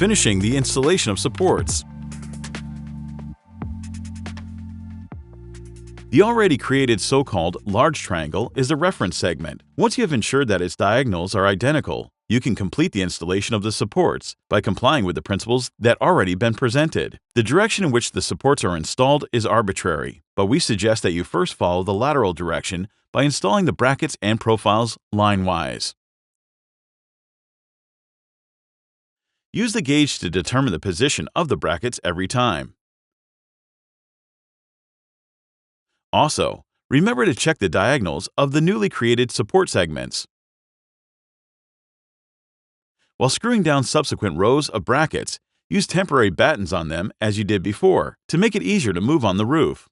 finishing the installation of supports. The already created so-called large triangle is the reference segment. Once you have ensured that its diagonals are identical, you can complete the installation of the supports by complying with the principles that already been presented. The direction in which the supports are installed is arbitrary, but we suggest that you first follow the lateral direction by installing the brackets and profiles line-wise. Use the gauge to determine the position of the brackets every time. Also, remember to check the diagonals of the newly created support segments. While screwing down subsequent rows of brackets, use temporary battens on them as you did before to make it easier to move on the roof.